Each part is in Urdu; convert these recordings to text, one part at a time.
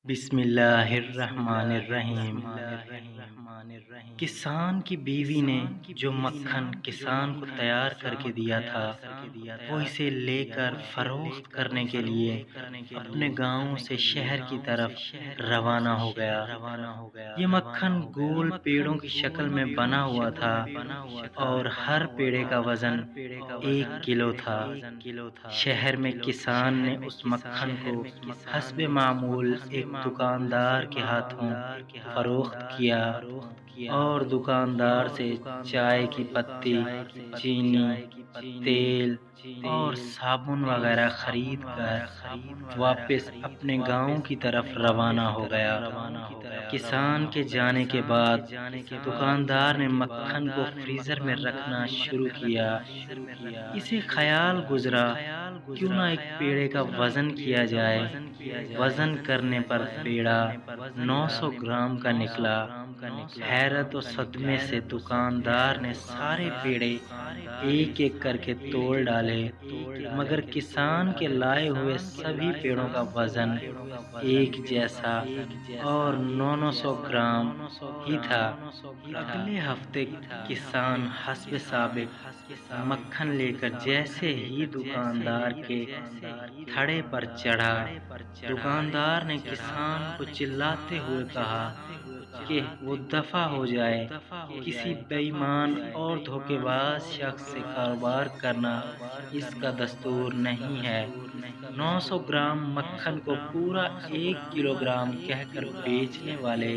بسم اللہ الرحمن الرحیم۔ کسان کی بیوی نے جو مکھن کسان کو تیار کر کے دیا تھا وہ اسے لے کر فروخت کرنے کے لیے اپنے گاؤں سے شہر کی طرف روانہ ہو گیا۔ یہ مکھن گول پیڑوں کی شکل میں بنا ہوا تھا اور ہر پیڑے کا وزن 1 کلو تھا۔ شہر میں کسان نے اس مکھن کو حسب معمول ایک دکاندار کے ہاتھوں فروخت کیا اور دکاندار سے چائے کی پتی، چینی، تیل اور صابن وغیرہ خرید کر واپس اپنے گاؤں کی طرف روانہ ہو گیا۔ کسان کے جانے کے بعد دکاندار نے مکھن کو فریزر میں رکھنا شروع کیا۔ اسے خیال گزرا کیوں نہ ایک پیڑے کا وزن کیا جائے۔ وزن کرنے پر پیڑا 900 گرام کا نکلا۔ حیرت و صدمے سے دکاندار نے سارے پیڑے ایک ایک کر کے توڑ ڈالے، مگر کسان کے لائے ہوئے سبھی پیڑوں کا وزن ایک جیسا اور 900 گرام ہی تھا۔ اگلے ہفتے کسان حسب سابق مکھن لے کر جیسے ہی دکاندار کے تھڑے پر چڑھا، دکاندار نے کسان کو چلاتے ہوئے کہا کہ وہ دفع ہو جائے۔ کسی بے ایمان اور دھوکے باز شخص سے کاروبار کرنا اس کا دستور نہیں ہے۔ 900 گرام مکھن کو پورا 1 کلو گرام کہہ کر بیچنے والے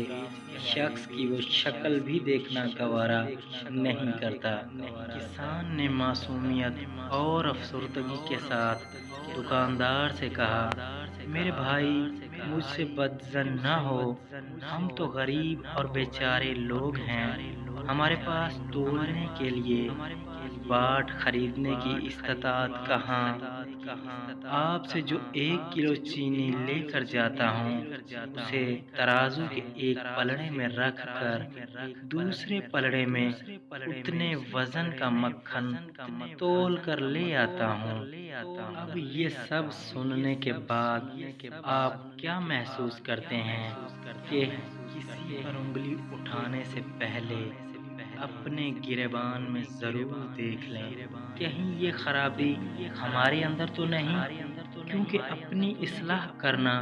شخص کی وہ شکل بھی دیکھنا گوارا نہیں کرتا۔ کسان نے معصومیت اور افسردگی کے ساتھ دکاندار سے کہا، میرے بھائی مجھ سے بدظن نہ ہو، ہم تو غریب اور بیچارے لوگ ہیں، ہمارے پاس تولنے کے لیے باٹ خریدنے کی استطاعت کہاں۔ آپ سے جو 1 کلو چینی لے کر جاتا ہوں اسے ترازو کے ایک پلڑے میں رکھ کر دوسرے پلڑے میں اتنے وزن کا مکھن تول کر لے آتا ہوں۔ اب یہ سب سننے کے بعد آپ کیا محسوس کرتے ہیں کہ کسی پر انگلی اٹھانے سے پہلے اپنے گریبان میں ضرور دیکھ لیں، کہیں یہ خرابی ہمارے اندر تو نہیں، کیونکہ اپنی اصلاح کرنا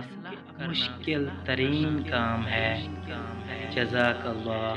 مشکل ترین کام ہے۔ جزاک اللہ۔